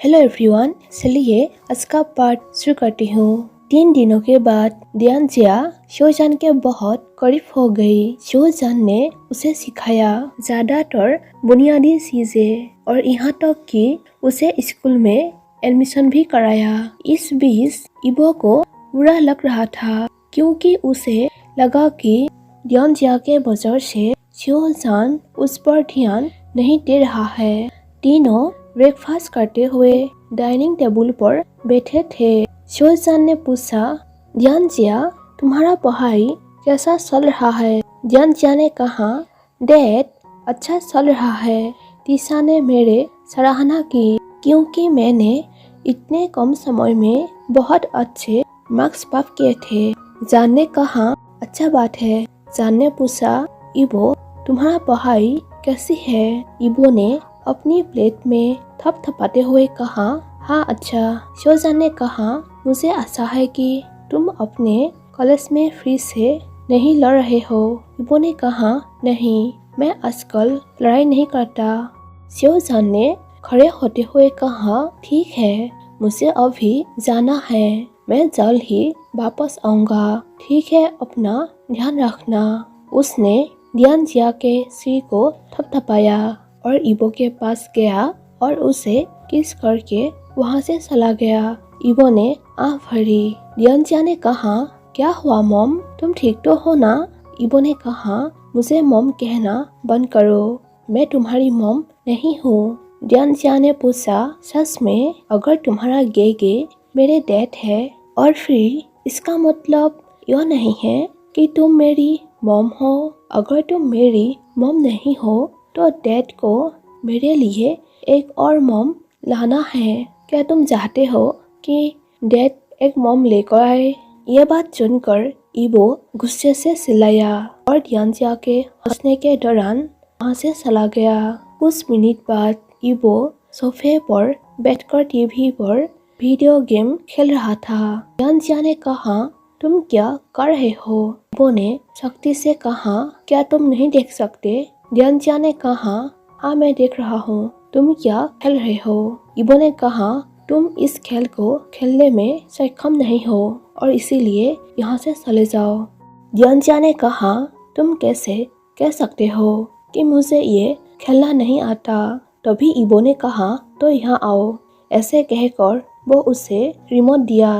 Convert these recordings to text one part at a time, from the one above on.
Hello everyone, चलिए आज का पार्ट शुरू करती हूँ। 3 दिनों के बाद दियांजिया शोजान के बहुत करीब हो गई। शोजान ने उसे सिखाया ज्यादातर बुनियादी चीजें और यहाँ तक कि उसे स्कूल में एडमिशन भी कराया। इस बीच इबो को बुरा लग रहा था क्योंकि उसे लगा कि दियांजिया के वजह से शोजान उस पर ध्यान नहीं दे रहा है। तीनों ब्रेकफास्ट करते हुए डाइनिंग टेबल पर बैठे थे। शोजान ने पूछा, दियांजिया तुम्हारा पढ़ाई कैसा चल रहा है? दियांजिया ने कहा, डैड अच्छा चल रहा है। तीसा ने मेरे सराहना की क्योंकि मैंने इतने कम समय में बहुत अच्छे मार्क्स प्राप्त किए थे। जान ने कहा, अच्छा बात है। जान ने पूछा, इबो तुम्हारा पढ़ाई कैसी है? इबो ने अपनी प्लेट में थपथपाते हुए कहा, हाँ अच्छा। शोजान ने कहा, मुझे आशा है कि तुम अपने कॉलेज में फिर से नहीं लड़ रहे हो। इबो ने कहा, नहीं, मैं आजकल लड़ाई नहीं करता। शोजान ने खड़े होते हुए कहा, ठीक है, मुझे अभी जाना है, मैं जल्द ही वापस आऊंगा। ठीक है, अपना ध्यान रखना। उसने दियांजिया के सिर को थपथपाया और इबो के पास गया और उसे किस करके वहाँ से चला गया। इबो ने आँख भरी। दियांजिया ने कहा, क्या हुआ मॉम, तुम ठीक तो हो ना? इबो ने कहा, मुझे मॉम कहना बंद करो, मैं तुम्हारी मॉम नहीं हूँ। दियांजिया ने पूछा, सच में? अगर तुम्हारा गे मेरे डैड है और फिर इसका मतलब यह नहीं है कि तुम मेरी मॉम हो। अगर तुम मेरी मॉम नहीं हो तो डैड को मेरे लिए एक और मॉम लाना है। क्या तुम चाहते हो कि डैड एक मॉम लेकर आए? यह बात सुनकर इबो गुस्से से चिल्लाया और दियांजिया के हंसने के दौरान वहाँ से चला गया। कुछ मिनट बाद इबो सोफे पर बैठकर टीवी पर वीडियो गेम खेल रहा था। दियांजिया ने कहा, तुम क्या कर रहे हो? इबो ने सख्ती से कहा, क्या तुम नहीं देख सकते? दियांजिया ने कहा, हाँ मैं देख रहा हूँ, तुम क्या खेल रहे हो? इबो ने कहा, तुम इस खेल को खेलने में सक्षम नहीं हो और इसीलिए यहाँ से चले जाओ। दियांजिया ने कहा, तुम कैसे कह सकते हो कि मुझे ये खेलना नहीं आता? तभी इबो ने कहा, तो यहाँ आओ। ऐसे कहकर वो उसे रिमोट दिया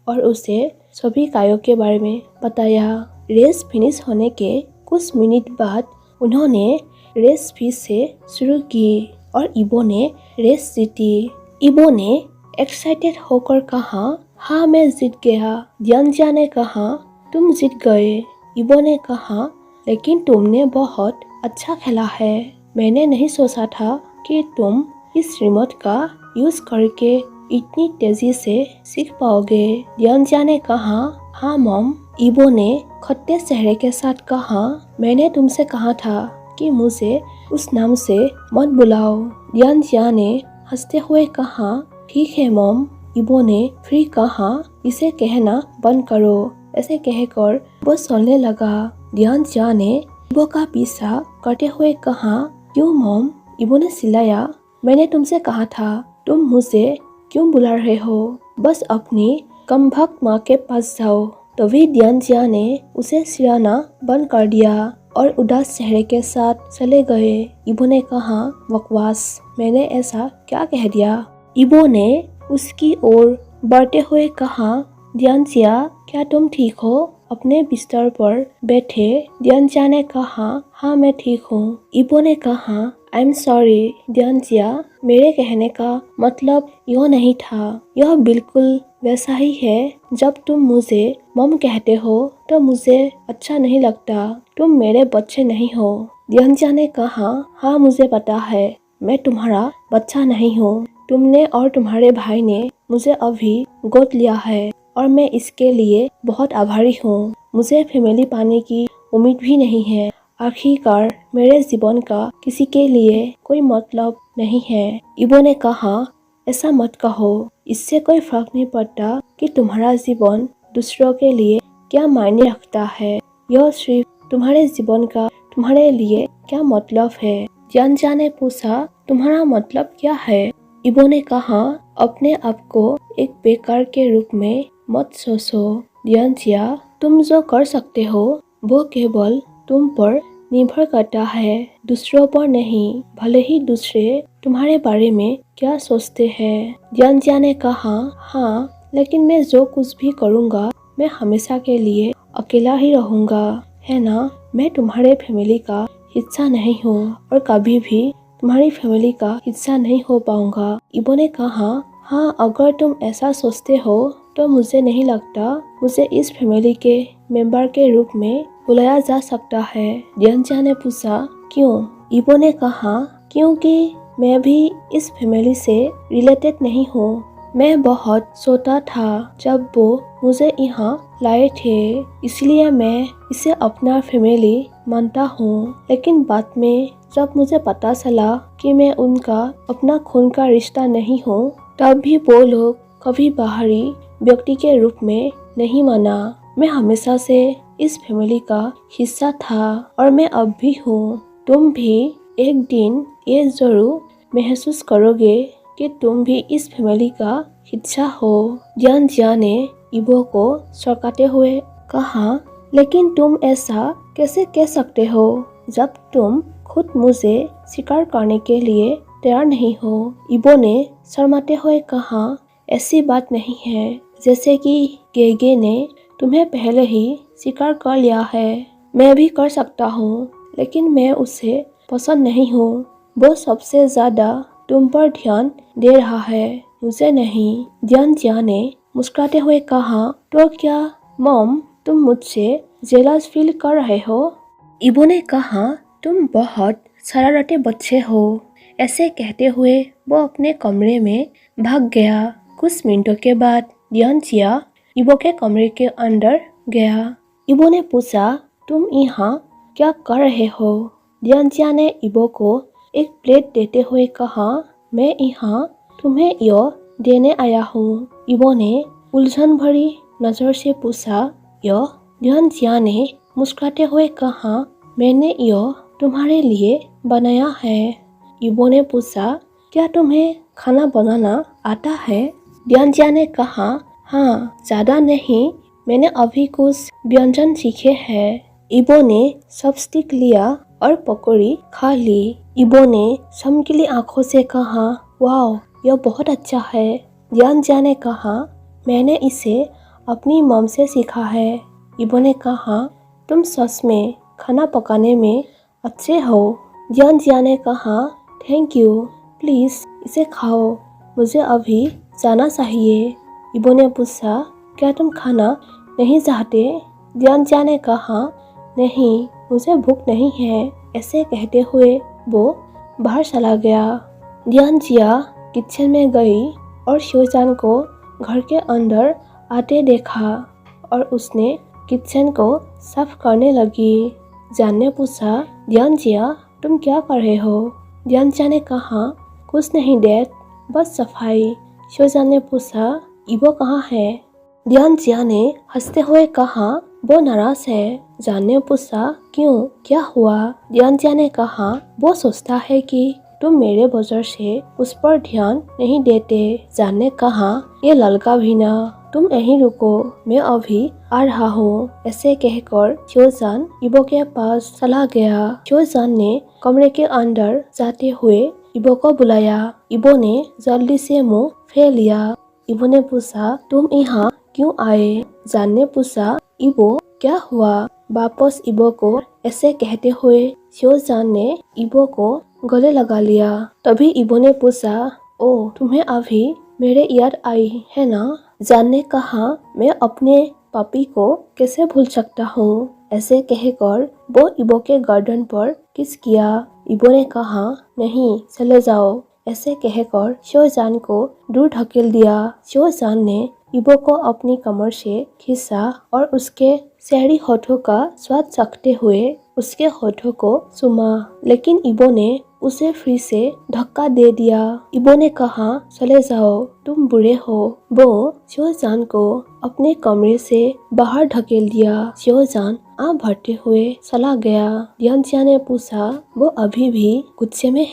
और उसे सभी कार्यों के बारे में बताया। रेस फिनिश होने के कुछ मिनट बाद उन्होंने रेस फिर से शुरू की और इबो ने रेस जीती। इबो ने एक्साइटेड होकर कहा, हाँ मैं जीत गया। दियांजिया ने कहा, तुम जीत गए। इबो ने कहा, लेकिन तुमने बहुत अच्छा खेला है। मैंने नहीं सोचा था कि तुम इस रिमोट का यूज करके इतनी तेजी से सीख पाओगे। दियांजिया ने कहा, हाँ मॉम। इबो ने खट्टे चेहरे के साथ कहा, मैंने तुमसे कहा था कि मुझे उस नाम से मत बुलाओ। दियांजिया ने हंसते हुए कहा, ठीक है मॉम। इबो ने फिर कहा, इसे कहना बंद करो। ऐसे कहकर वो चलने लगा। दियांजिया ने इबो का पीछा करते हुए कहा, क्यों मॉम? इबो ने चिल्लाया, मैंने तुमसे कहा था, तुम मुझे क्यों बुला रहे हो? बस अपनी कमबख्त माँ के पास जाओ। तभी दियांजिया ने उसे चिढ़ाना बंद कर दिया और उदास चेहरे के साथ चले गए। इबो ने कहा, बकवास, मैंने ऐसा क्या कह दिया? इबो ने उसकी ओर बढ़ते हुए कहा, दियांजिया क्या तुम ठीक हो? अपने बिस्तर पर बैठे दियांजिया ने कहा, हाँ मैं ठीक हूँ। इबो ने कहा, आई एम सॉरी दियांजिया, मेरे कहने का मतलब यह नहीं था। यह बिल्कुल वैसा ही है जब तुम मुझे मॉम कहते हो तो मुझे अच्छा नहीं लगता। तुम मेरे बच्चे नहीं हो। दियांजिया ने कहा, हाँ मुझे पता है, मैं तुम्हारा बच्चा नहीं हूँ। तुमने और तुम्हारे भाई ने मुझे अभी गोद लिया है और मैं इसके लिए बहुत आभारी हूँ। मुझे फैमिली पाने की उम्मीद भी नहीं है। आखिरकार मेरे जीवन का किसी के लिए कोई मतलब नहीं है। इबो ने कहा, ऐसा मत कहो, इससे कोई फर्क नहीं पड़ता कि तुम्हारा जीवन दूसरों के लिए क्या मायने रखता है। यह सिर्फ तुम्हारे जीवन का तुम्हारे लिए क्या मतलब है। दियांजिया ने पूछा, तुम्हारा मतलब क्या है? इबो ने कहा, अपने आप को एक बेकार के रूप में मत सोचो। दियानजिया, तुम जो कर सकते हो वो केवल तुम पर निर्भर करता है, दूसरों पर नहीं। भले ही दूसरे तुम्हारे बारे में क्या सोचते हैं। दियानजिया ने कहा, हाँ, लेकिन मैं जो कुछ भी करूँगा मैं हमेशा के लिए अकेला ही रहूँगा, है ना। मैं तुम्हारे फैमिली का हिस्सा नहीं हूँ और कभी भी तुम्हारी फैमिली का हिस्सा नहीं हो पाऊंगा। इबो ने कहा, हाँ, अगर तुम ऐसा सोचते हो तो मुझे नहीं लगता मुझे इस फैमिली के मेंबर के रूप में बुलाया जा सकता है। दियानजिया ने पूछा, क्यों? इबो ने कहा, क्योंकि मैं भी इस फैमिली से रिलेटेड नहीं हूँ। मैं बहुत छोटा था जब वो मुझे यहाँ लाए थे, इसलिए मैं इसे अपना फैमिली मानता हूँ। लेकिन बाद में जब मुझे पता चला कि मैं उनका अपना खून का रिश्ता नहीं हूँ, तब भी वो लोग कभी बाहरी व्यक्ति के रूप में नहीं माना। मैं हमेशा से इस फैमिली का हिस्सा था और मैं अब भी हूँ। तुम भी एक दिन ये जरूर महसूस करोगे कि तुम भी इस फैमिली का हिस्सा हो। दियानजिया ने इबो को सरकाते हुए कहा, लेकिन तुम ऐसा कैसे कह सकते हो जब तुम खुद मुझे स्वीकार करने के लिए तैयार नहीं हो। इबो ने शर्माते हुए कहा, ऐसी बात नहीं है, जैसे कि गेगे ने तुम्हें पहले ही स्वीकार कर लिया है। मैं भी कर सकता हूँ, लेकिन मैं उसे पसंद नहीं हूँ। वो सबसे ज्यादा तुम पर ध्यान दे रहा है, मुझे नहीं। दियानजिया ने मुस्कुराते हुए कहा, तो क्या मॉम तुम मुझसे जेलस फील कर रहे हो? इबो ने कहा, तुम बहुत शरारती बच्चे हो। ऐसे कहते हुए वो अपने कमरे में भाग गया। कुछ मिनटों के बाद दियानजिया इबो के कमरे के अंदर गया। इबो ने पूछा, तुम यहाँ क्या कर रहे हो? दियानजिया ने इबो को एक प्लेट देते हुए कहा, मैं यहाँ तुम्हें यह देने आया हूँ। इबो ने उलझन भरी नजर से पूछा, यह? दियानजिया ने मुस्कुराते हुए कहा, मैंने यह तुम्हारे लिए बनाया है। इबो ने पूछा, क्या तुम्हें खाना बनाना आता है? दियानजिया ने कहा, हाँ, ज्यादा नहीं, मैंने अभी कुछ व्यंजन सीखे हैं। इबो ने चॉपस्टिक लिया और पकौड़ी खा ली। इबो ने चमकीली आंखों से कहा, वाह, यह बहुत अच्छा है। दियानजिया ने कहा, मैंने इसे अपनी मॉम से सीखा है। इबो ने कहा, तुम सच में खाना पकाने में अच्छे हो। दियानजिया ने कहा, थैंक यू, प्लीज इसे खाओ, मुझे अभी जाना चाहिए। इबो ने पूछा, क्या तुम खाना नहीं चाहते? दियानजिया ने कहा, नहीं, मुझे भूख नहीं है। ऐसे कहते हुए वो बाहर चला गया। दियानजिया किचन में गई और शोजान को घर के अंदर आते देखा और उसने किचन को साफ करने लगी। जान ने पूछा, दियानजिया तुम क्या कर रहे हो? दियानजिया ने कहा, कुछ नहीं डैड, बस सफाई। शोजान ने पूछा, इबो कहाँ है? दियानजिया ने हंसते हुए कहा, वो नाराज है। जान ने पूछा, क्यों, क्या हुआ? दियानजिया ने कहा, वो सोचता है कि तुम मेरे वजह से उस पर ध्यान नहीं देते। जान ने कहा, ये लड़का भी ना, तुम यहीं रुको, मैं अभी आ रहा हूँ। ऐसे कहकर शोजान इबो के पास चला गया। शोजान ने कमरे के अंदर जाते हुए इबो को बुलाया। इबो ने जल्दी से मुंह फेर लिया। इबो ने पूछा, तुम यहाँ क्यों आए? जान ने पूछा, इबो क्या हुआ? वापस इबो को ऐसे कहते हुए शोजान ने इबो को गले लगा लिया। तभी इबो ने पूछा, ओ, तुम्हें अभी मेरे याद आई है ना? जान ने कहा, मैं अपने पापी को कैसे भूल सकता हूँ। ऐसे कहकर वो इबो के गर्दन पर किस किया। इबो ने कहा, नहीं, चले जाओ। ऐसे कहकर शोजान को दूर ढकेल दिया। शोजान ने इबो को अपनी कमर से खींचा और उसके शहरी होठों का स्वाद चखते हुए उसके होठों को चूमा। लेकिन इबो ने उसे फिर से धक्का दे दिया। इबो ने कहा, चले जाओ, तुम बुरे हो। वो शोजान को अपने कमरे से बाहर धकेल दिया। शोजान आँख भरते हुए चला गया। दियानजिया ने पूछा, वो अभी भी गुस्से में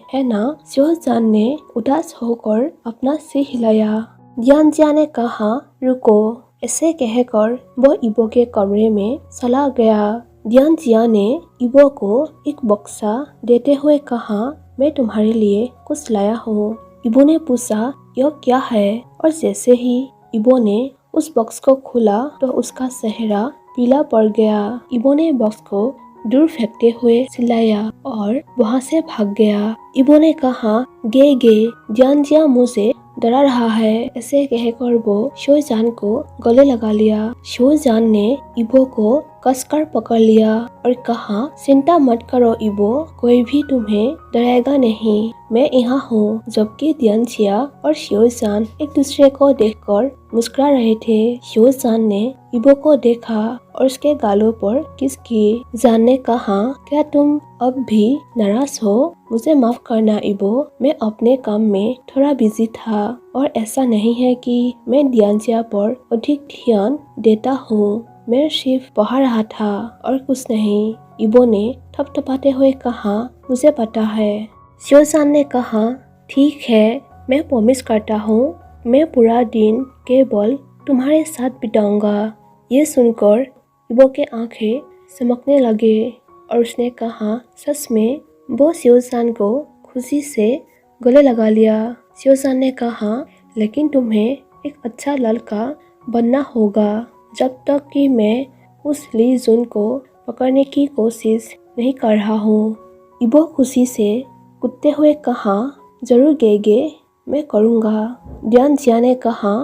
है ना? शोजान ने उदास होकर अपना सिर हिलाया। दियानजिया ने कहा, रुको। ऐसे कहकर वो इबो के कमरे में चला गया। दियानजिया ने इबो को एक बक्सा देते हुए कहा, मैं तुम्हारे लिए कुछ लाया हूँ। इबो ने पूछा, यह क्या है? और जैसे ही इबो ने उस बक्स को खोला तो उसका चेहरा पीला पड़ गया। इबो ने बक्स को दूर फेंकते हुए चिल्लाया और वहाँ से भाग गया। इबो ने कहा, गे दियानजिया मुझे डरा रहा है। ऐसे कहकर वो शोजान को गले लगा लिया। शोजान ने इबो को कसकर पकड़ लिया और कहा, चिंता मत करो इबो, कोई भी तुम्हें डराएगा नहीं, मैं यहाँ हूँ। जबकि दियानजिया और शोजान एक दूसरे को देखकर मुस्कुरा रहे थे। शोजान ने इबो को देखा और उसके गालों पर किस की। जान ने कहा, क्या तुम अब भी नाराज हो? मुझे माफ करना इबो, मैं अपने काम में थोड़ा बिजी था और ऐसा नहीं है कि मैं दियानजिया पर अधिक ध्यान देता हूँ, मैं सिर्फ पढ़ रहा था और कुछ नहीं। इबो ने थपथपाते हुए कहा, मुझे पता है। शोजान ने कहा, ठीक है, मैं प्रॉमिस करता हूँ, मैं पूरा दिन केवल तुम्हारे साथ बिताऊंगा। ये सुनकर इबो के आंखें चमकने लगे और उसने कहा, सच में? वो शोजान को खुशी से गले लगा लिया। शोजान ने कहा, लेकिन तुम्हें एक अच्छा लड़का बनना होगा, जब तक कि मैं उस ली जुन को पकड़ने की कोशिश नहीं कर रहा हूँ। इबो खुशी से कूदते हुए कहा, जरूर गेगे, मैं करूँगा। दियानजिया ने कहा,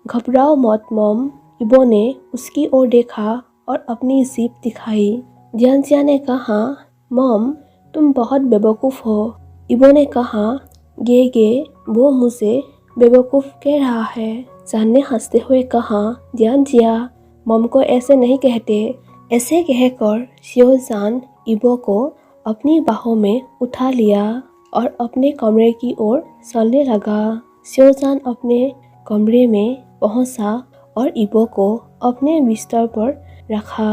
घबराओ मत मॉम। इबो ने उसकी ओर देखा और अपनी जीभ दिखाई। दियानजिया ने कहा, मॉम, तुम बहुत बेवकूफ़ हो। इबो ने कहा, गे वो मुझे बेवकूफ़ कह रहा है। जान ने हंसते हुए कहा, दियानजिया, मॉम को ऐसे नहीं कहते। ऐसे कहकर शोजान इबो को अपनी बाहों में उठा लिया और अपने कमरे की ओर चलने लगा। शोजान अपने कमरे में पहुंचा और इबो को अपने बिस्तर पर रखा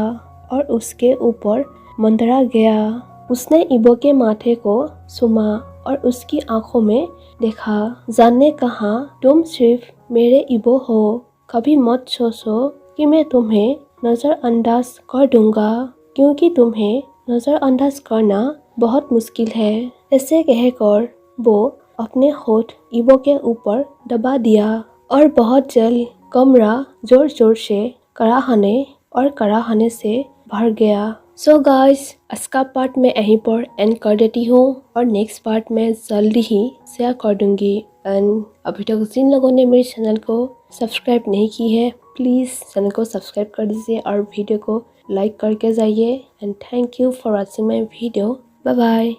और उसके ऊपर मंडरा गया। उसने इबो के माथे को चूमा और उसकी आंखों में देखा। जान ने कहा, तुम सिर्फ मेरे इबो हो, कभी मत सोचो कि मैं तुम्हें नज़रअंदाज कर दूंगा, क्योंकि तुम्हें नज़रअंदाज करना बहुत मुश्किल है। ऐसे कहकर वो अपने होठ इबो के ऊपर दबा दिया और बहुत जल्द कमरा जोर जोर से कराहने से भर गया। सो गाइस, आज का पार्ट में यहीं पर एंड कर देती हूँ और नेक्स्ट पार्ट में जल्दी ही शेयर कर दूंगी। एंड अभी तक जिन लोगों ने मेरे चैनल को सब्सक्राइब नहीं की है, प्लीज़ चैनल को सब्सक्राइब कर दीजिए और वीडियो को लाइक करके जाइए। And thank you for watching my video. Bye bye.